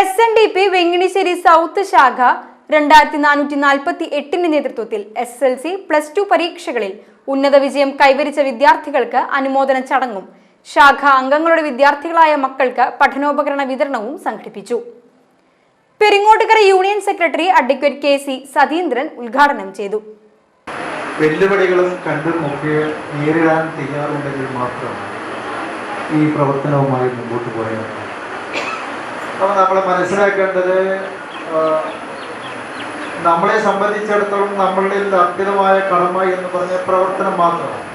SNDP Venginissery south ശാഖ 2448 നേതൃത്വത്തിൽ SLC +2 പരീക്ഷകളിൽ ഉന്നത വിജയം കൈവരിച്ച വിദ്യാർത്ഥികൾക്ക് അനുമോദന ചടങ്ങും ശാഖ അംഗങ്ങളുടെ വിദ്യാർത്ഥികളായ മക്കൾക്ക് പഠനോപകരണ വിതരണവും സംഘടിപ്പിച്ചു. Peringottukara union secretary advocate KC Satheendran ഉദ്ഘാടനം ചെയ്തു. വെല്ലുവിളികളും കണ്ടുമൊക്കെ നേരിടാൻ തയ്യാറുണ്ടെങ്കിൽ മാത്രം ഈ പ്രവർത്തനവുമായി മുമ്പോട്ട് പോയാൽ അപ്പോൾ നമ്മൾ മനസ്സിലാക്കേണ്ടത് നമ്മളെ സംബന്ധിച്ചിടത്തോളം നമ്മളുടെ അർപ്പിതമായ കടമ എന്ന് പറഞ്ഞ പ്രവർത്തനം മാത്രമാണ്.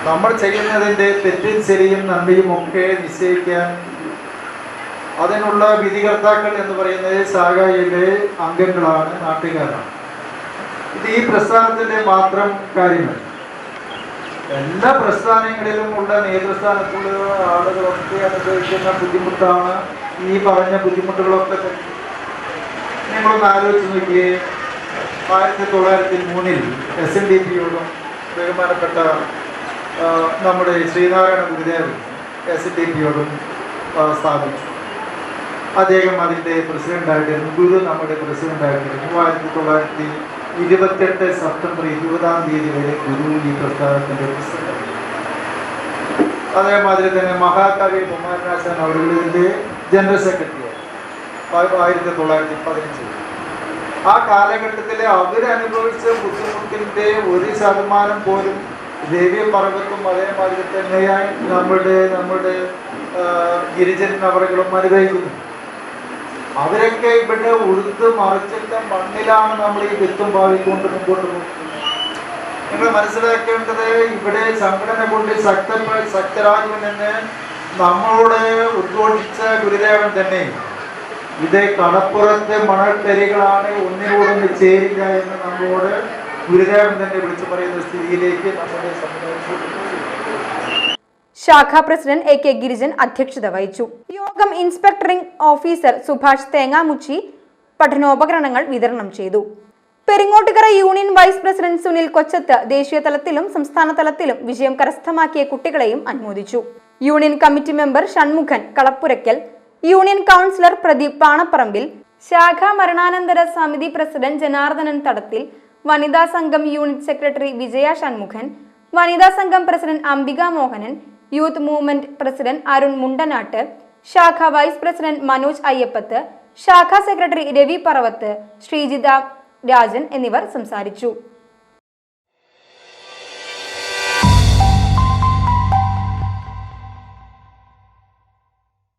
നമ്മൾ ചെയ്യുന്നതിൻ്റെ തെറ്റും ശരിയും നന്ദിയും ഒക്കെ നിശ്ചയിക്കാൻ അതിനുള്ള വിധികർത്താക്കൾ എന്ന് പറയുന്നത് ശാഖയിലെ അംഗങ്ങളാണ്, നാട്ടുകാരാണ്. ഇത് ഈ പ്രസ്ഥാനത്തിൻ്റെ മാത്രം കാര്യമല്ല. എല്ലാ പ്രസ്ഥാനങ്ങളിലും ഉള്ള നേതൃസ്ഥാനത്തുള്ള ആളുകളൊക്കെ അനുഭവിക്കുന്ന ബുദ്ധിമുട്ടാണ് ഈ പറഞ്ഞ ബുദ്ധിമുട്ടുകളൊക്കെ. നിങ്ങളൊന്ന് ആലോചിച്ച് നോക്കിയേ, 1903 SNDPയോടും ബഹുമാനപ്പെട്ട നമ്മുടെ ശ്രീനാരായണ ഗുരുദേവൻ SNDPയോടും സ്ഥാപിച്ചു. അദ്ദേഹം അതിൻ്റെ പ്രസിഡൻ്റായിട്ടിരുന്നു. ഗുരു നമ്മുടെ പ്രസിഡൻ്റായിട്ടിരുന്നു. 1928 സെപ്റ്റംബർ 20 വരെ ഗുരു ഈ പ്രസ്ഥാനത്തിൻ്റെ പ്രസിഡന്റ്. അതേമാതിരി തന്നെ മഹാകവി കുമാരനാശാൻ അവരുടെ ജനറൽ സെക്രട്ടറി 1915. ആ കാലഘട്ടത്തിൽ അവരനുഭവിച്ച ബുദ്ധിമുട്ടിൻ്റെ 1% പോലും ദേവീപർവ്വത്തും അതേമാതിരി തന്നെയായി നമ്മുടെ ഗിരിജൻ അവറുകളും അനുഭവിക്കുന്നു. അവരൊക്കെ ഇവിടെ ഉഴുത്ത് മറിച്ചിട്ട മണ്ണിലാണ് നമ്മൾ ഈ വിത്തും ഭാവിക്കൊണ്ട് മുമ്പോട്ട് പോകുന്നത്. നിങ്ങൾ മനസ്സിലാക്കേണ്ടത്, ഇവിടെ സംഘടന കൊണ്ട് ശക്തരാകുമെന്ന് നമ്മളോട് ഉദ്ഘോഷിച്ച ഗുരുദേവൻ തന്നെ ഇത് കടപ്പുറത്തെ മണൽത്തരികളാണ്, ഒന്നിനോടൊന്ന് ചേരില്ല എന്ന് നമ്മളോട് ഗുരുദേവൻ തന്നെ വിളിച്ചു പറയുന്ന സ്ഥിതിയിലേക്ക് നമ്മുടെ സമുദായം. ശാഖാ പ്രസിഡന്റ് AK ഗിരിജൻ അധ്യക്ഷത വഹിച്ചു. യോഗം ഇൻസ്പെക്ടറിംഗ് ഓഫീസർ സുഭാഷ് തേങ്ങാമുച്ചി പഠനോപകരണങ്ങൾ വിതരണം ചെയ്തു. Peringottukara union vice president Sunil Kochath ദേശീയ തലത്തിലും സംസ്ഥാന തലത്തിലും വിജയം കരസ്ഥമാക്കിയ കുട്ടികളെയും അനുമോദിച്ചു. Union committee member Shanmukhan Kalappurakkal, union councillor Pradeep Panapparambil, ശാഖാ മരണാനന്തര സമിതി പ്രസിഡന്റ് ജനാർദ്ദനൻ തടത്തിൽ, വനിതാ സംഘം യൂണിറ്റ് സെക്രട്ടറി വിജയ ഷൺമുഖൻ, വനിതാ സംഘം president Ambika Mohanan, youth movement president Arun Mundanatt, ശാഖ വൈസ് പ്രസിഡന്റ് മനോജ് അയ്യപ്പത്ത്, ശാഖാ സെക്രട്ടറി രവി പറവത്ത്, ശ്രീജിത രാജൻ എന്നിവർ സംസാരിച്ചു.